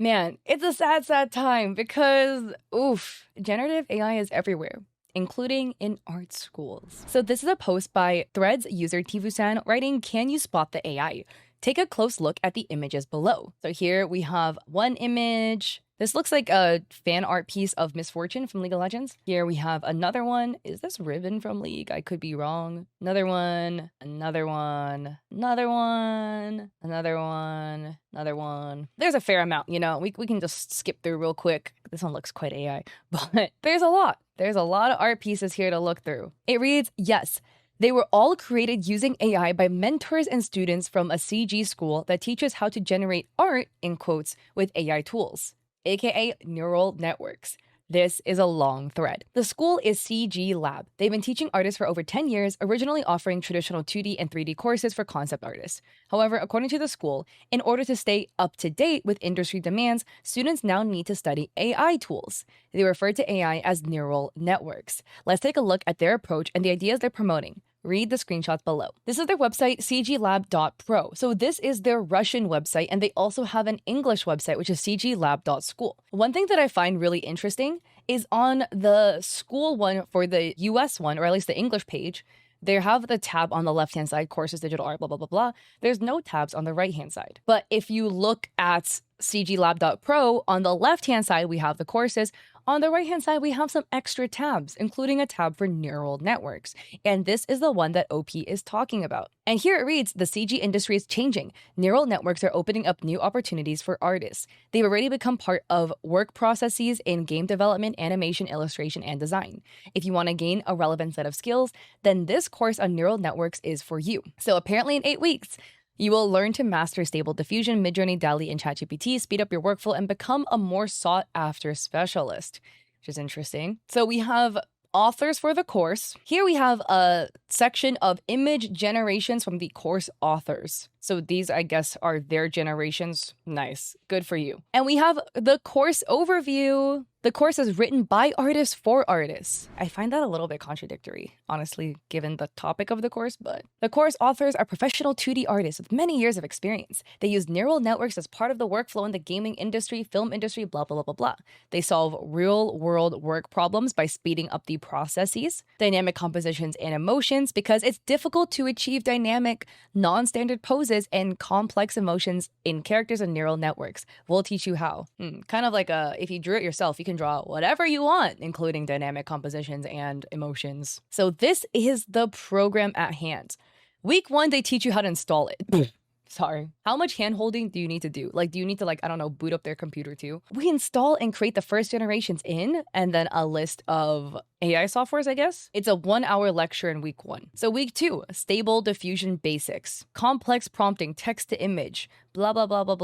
Man, it's a sad, sad time because, oof, generative AI is everywhere, including in art schools. So this is a post by Threads user Tifusan writing, "Can you spot the AI? Take a close look at the images below." So here we have one image. This looks like a fan art piece of Misfortune from League of Legends. Here we have another one. Is this Riven from League? I could be wrong. Another one, another one, another one, another one, another one. There's a fair amount, you know, we can just skip through real quick. This one looks quite AI, but there's a lot. There's a lot of art pieces here to look through. It reads, "Yes, they were all created using AI by mentors and students from a CG school that teaches how to generate art, in quotes, with AI tools, aka neural networks." This is a long thread. The school is CG Lab. They've been teaching artists for over 10 years, originally offering traditional 2D and 3D courses for concept artists. However, according to the school, in order to stay up to date with industry demands, students now need to study AI tools. They refer to AI as neural networks. Let's take a look at their approach and the ideas they're promoting. Read the screenshots below. This is their website, cglab.pro. So this is their Russian website, and they also have an English website, which is cglab.school. One thing that I find really interesting is on the school one for the US one, or at least the English page, they have the tab on the left-hand side, courses, digital art, blah, blah, blah, blah. There's no tabs on the right-hand side. But if you look at cglab.pro, on the left-hand side, we have the courses. On the right-hand side, we have some extra tabs, including a tab for neural networks. And this is the one that OP is talking about. And here it reads, "The CG industry is changing. Neural networks are opening up new opportunities for artists. They've already become part of work processes in game development, animation, illustration, and design. If you want to gain a relevant set of skills, then this course on neural networks is for you." So apparently in 8 weeks, you will learn to master Stable Diffusion, Midjourney, DALL-E, and ChatGPT, speed up your workflow, and become a more sought-after specialist, which is interesting. So we have authors for the course. Here we have a section of image generations from the course authors. So these, I guess, are their generations. Nice. Good for you. And we have the course overview. The course is written by artists for artists. I find that a little bit contradictory, honestly, given the topic of the course, but the course authors are professional 2D artists with many years of experience. They use neural networks as part of the workflow in the gaming industry, film industry, blah, blah, blah, blah, blah. They solve real-world work problems by speeding up the processes, dynamic compositions, and emotions, because it's difficult to achieve dynamic, non-standard poses and complex emotions in characters and neural networks. We'll teach you how. Kind of like if you drew it yourself, you can draw whatever you want, including dynamic compositions and emotions. So this is the program at hand. Week 1, they teach you how to install it. Sorry. How much hand-holding do you need to do? Like, do you need to, like, I don't know, boot up their computer too? We install and create the first generations in, and then a list of AI softwares, I guess. It's a 1-hour lecture in week 1. So week 2, Stable Diffusion Basics, complex prompting, text to image, blah, blah, blah, blah,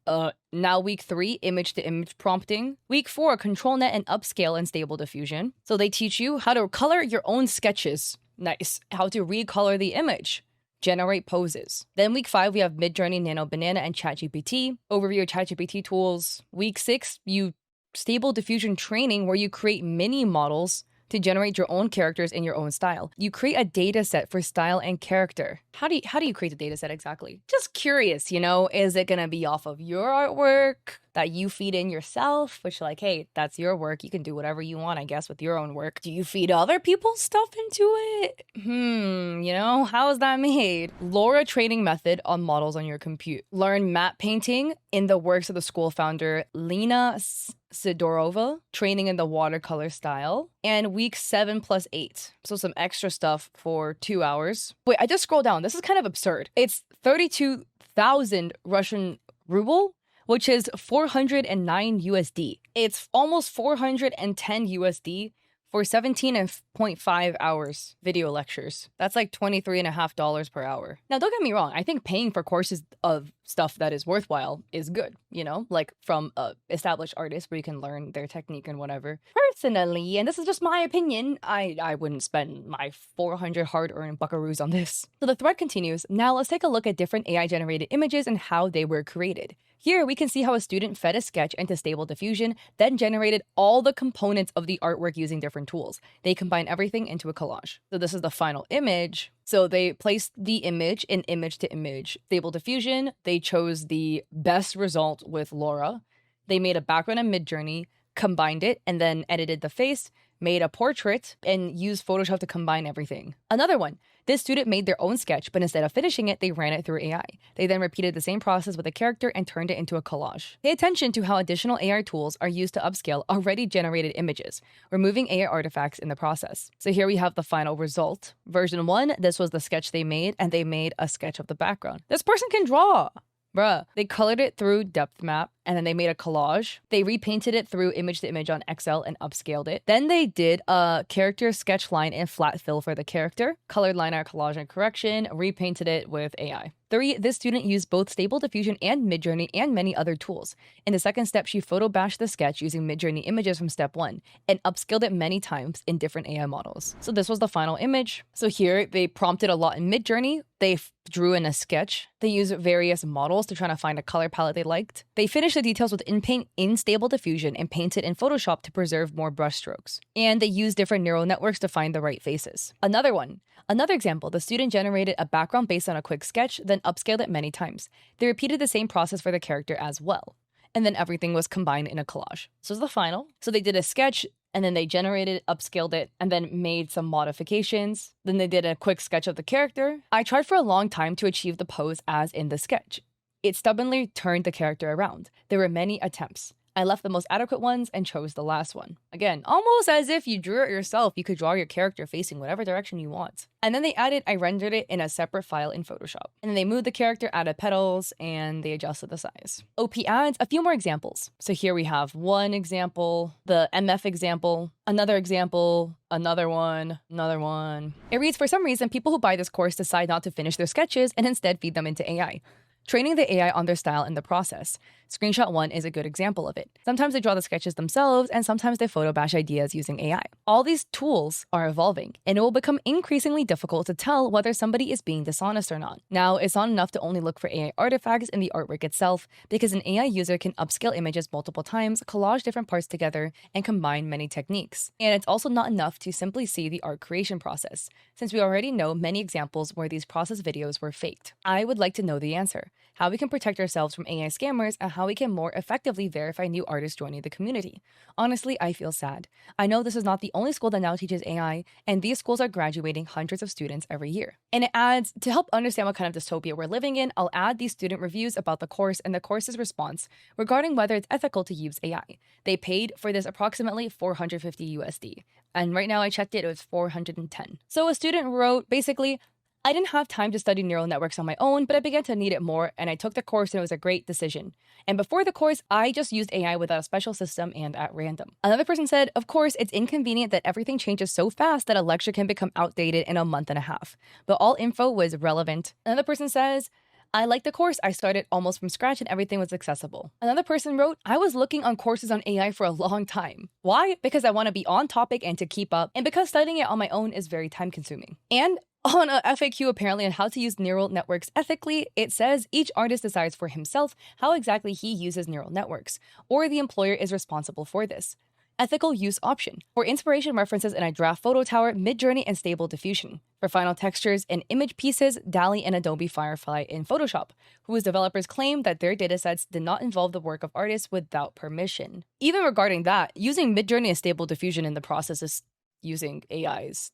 blah. Now week 3, image to image prompting. Week 4, ControlNet and Upscale in Stable Diffusion. So they teach you how to color your own sketches. Nice. How to recolor the image. Generate poses. Then week 5, we have Midjourney, Nano Banana, and ChatGPT. Overview of ChatGPT tools. Week 6, you Stable Diffusion training where you create mini models to generate your own characters in your own style. You create a data set for style and character. How do you create a data set exactly? Just curious, you know, is it gonna be off of your artwork that you feed in yourself, which like, hey, that's your work. You can do whatever you want, I guess, with your own work. Do you feed other people's stuff into it? You know, how is that made? LoRa training method on models on your compute. Learn matte painting in the works of the school founder, Lena Sidorova, training in the watercolor style, and week 7 + 8. So some extra stuff for 2 hours. Wait, I just scrolled down. This is kind of absurd. It's 32,000 Russian ruble, which is 409 USD. It's almost 410 USD for 17.5 hours video lectures. That's like $23.50 per hour. Now, don't get me wrong. I think paying for courses of stuff that is worthwhile is good, you know, like from established artists where you can learn their technique and whatever. Personally, and this is just my opinion, I wouldn't spend my 400 hard-earned buckaroos on this. So the thread continues. Now let's take a look at different AI-generated images and how they were created. Here we can see how a student fed a sketch into Stable Diffusion, then generated all the components of the artwork using different tools. They combine everything into a collage. So this is the final image. So they placed the image in image to image. Stable Diffusion, they chose the best result with LoRa. They made a background in Midjourney, combined it, and then edited the face, made a portrait, and used Photoshop to combine everything. Another one, this student made their own sketch, but instead of finishing it, they ran it through AI. They then repeated the same process with a character and turned it into a collage. Pay attention to how additional AI tools are used to upscale already generated images, removing AI artifacts in the process. So here we have the final result. Version 1, this was the sketch they made, and they made a sketch of the background. This person can draw! Bruh. They colored it through depth map, and then they made a collage. They repainted it through image to image on Excel and upscaled it. Then they did a character sketch line and flat fill for the character, colored line art collage and correction, repainted it with AI. 3, this student used both Stable Diffusion and Midjourney and many other tools. In the second step, she photo bashed the sketch using Midjourney images from step 1 and upscaled it many times in different AI models. So this was the final image. So here they prompted a lot in Midjourney. They drew in a sketch. They used various models to try to find a color palette they liked. They finished the details with InPaint in Stable Diffusion and painted in Photoshop to preserve more brushstrokes. And they used different neural networks to find the right faces. Another example, the student generated a background based on a quick sketch, then upscaled it many times. They repeated the same process for the character as well. And then everything was combined in a collage. So this is the final. So they did a sketch, and then they generated, upscaled it, and then made some modifications. Then they did a quick sketch of the character. I tried for a long time to achieve the pose as in the sketch. It stubbornly turned the character around. There were many attempts. I left the most adequate ones and chose the last one. Again, almost as if you drew it yourself, you could draw your character facing whatever direction you want. And then I rendered it in a separate file in Photoshop. And then they moved the character, added petals, and they adjusted the size. OP adds a few more examples. So here we have one example, the MF example, another example, another one. It reads, for some reason, people who buy this course decide not to finish their sketches and instead feed them into AI. Training the AI on their style in the process. Screenshot 1 is a good example of it. Sometimes they draw the sketches themselves, and sometimes they photo bash ideas using AI. All these tools are evolving, and it will become increasingly difficult to tell whether somebody is being dishonest or not. Now, it's not enough to only look for AI artifacts in the artwork itself, because an AI user can upscale images multiple times, collage different parts together, and combine many techniques. And it's also not enough to simply see the art creation process, since we already know many examples where these process videos were faked. I would like to know the answer. How we can protect ourselves from AI scammers, and how we can more effectively verify new artists joining the community. Honestly, I feel sad. I know this is not the only school that now teaches AI, and these schools are graduating hundreds of students every year. And it adds, to help understand what kind of dystopia we're living in, I'll add these student reviews about the course and the course's response regarding whether it's ethical to use AI. They paid for this approximately $450 USD. And right now I checked it, it was 410. So a student wrote, basically, I didn't have time to study neural networks on my own, but I began to need it more, and I took the course, and it was a great decision. And before the course, I just used AI without a special system and at random. Another person said, of course, it's inconvenient that everything changes so fast that a lecture can become outdated in a month and a half, but all info was relevant. Another person says, I liked the course. I started almost from scratch and everything was accessible. Another person wrote, I was looking on courses on AI for a long time. Why? Because I want to be on topic and to keep up, and because studying it on my own is very time consuming. And on a FAQ apparently on how to use neural networks ethically, it says each artist decides for himself how exactly he uses neural networks, or the employer is responsible for this. Ethical use option. For inspiration references in a draft photo tower, Midjourney and Stable Diffusion. For final textures and image pieces, DALL-E and Adobe Firefly in Photoshop, whose developers claim that their datasets did not involve the work of artists without permission. Even regarding that, using Midjourney and Stable Diffusion in the process is using AIs,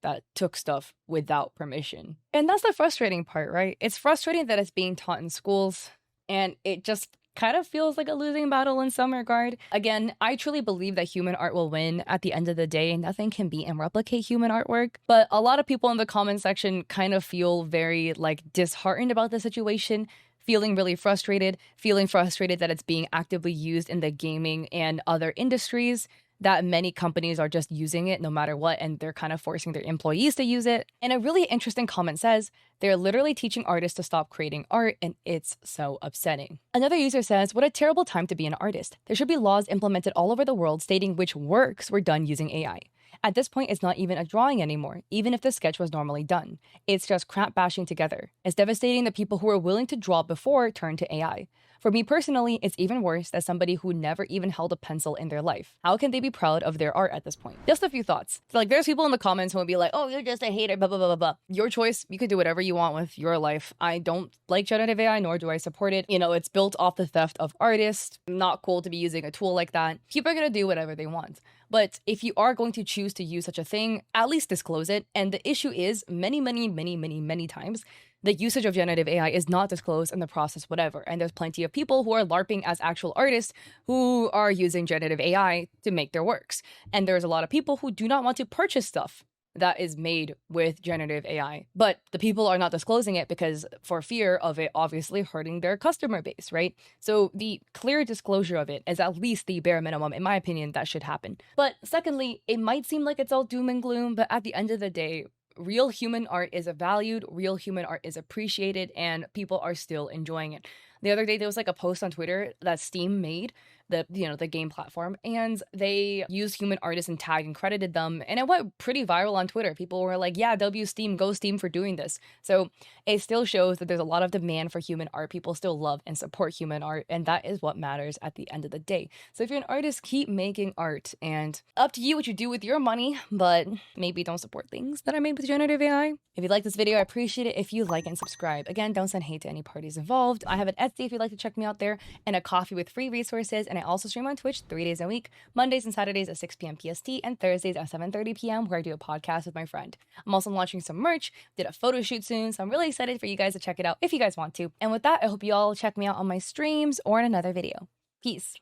that took stuff without permission. And that's the frustrating part, right? It's frustrating that it's being taught in schools, and it just kind of feels like a losing battle in some regard. Again, I truly believe that human art will win at the end of the day. Nothing can beat and replicate human artwork. But a lot of people in the comment section kind of feel very disheartened about the situation, feeling really frustrated, that it's being actively used in the gaming and other industries, that many companies are just using it no matter what, and they're kind of forcing their employees to use it. And a really interesting comment says, they're literally teaching artists to stop creating art, and it's so upsetting. Another user says, what a terrible time to be an artist. There should be laws implemented all over the world stating which works were done using AI. At this point, it's not even a drawing anymore, even if the sketch was normally done. It's just crap bashing together. It's devastating that people who were willing to draw before turn to AI. For me personally, it's even worse as somebody who never even held a pencil in their life. How can they be proud of their art at this point? Just a few thoughts. So, like, there's people in the comments who will be like, oh, you're just a hater, blah, blah, blah, blah, blah. Your choice. You can do whatever you want with your life. I don't like generative AI, nor do I support it. You know, it's built off the theft of artists. Not cool to be using a tool like that. People are going to do whatever they want. But if you are going to choose to use such a thing, at least disclose it. And the issue is many times, the usage of generative AI is not disclosed in the process, whatever. And there's plenty of people who are LARPing as actual artists who are using generative AI to make their works. And there's a lot of people who do not want to purchase stuff that is made with generative AI. But the people are not disclosing it because for fear of it obviously hurting their customer base, right? So the clear disclosure of it is at least the bare minimum, in my opinion, that should happen. But secondly, it might seem like it's all doom and gloom, but at the end of the day, real human art is valued, real human art is appreciated, and people are still enjoying it. The other day, there was like a post on Twitter that Steam made, the game platform, and they used human artists and tagged and credited them, and it went pretty viral on Twitter. People were like, yeah, W Steam, go Steam for doing this. So it still shows that there's a lot of demand for human art. People still love and support human art, and that is what matters at the end of the day. So if you're an artist, keep making art, and up to you what you do with your money, but maybe don't support things that are made with generative AI. If you like this video, I appreciate it if you like and subscribe. Again, don't send hate to any parties involved. I have an Etsy if you'd like to check me out there, and a coffee with free resources, and I also stream on Twitch 3 days a week, Mondays and Saturdays at 6 p.m. PST, and Thursdays at 7:30 p.m. where I do a podcast with my friend. I'm also launching some merch, did a photo shoot soon, so I'm really excited for you guys to check it out if you guys want to. And with that, I hope you all check me out on my streams or in another video. Peace.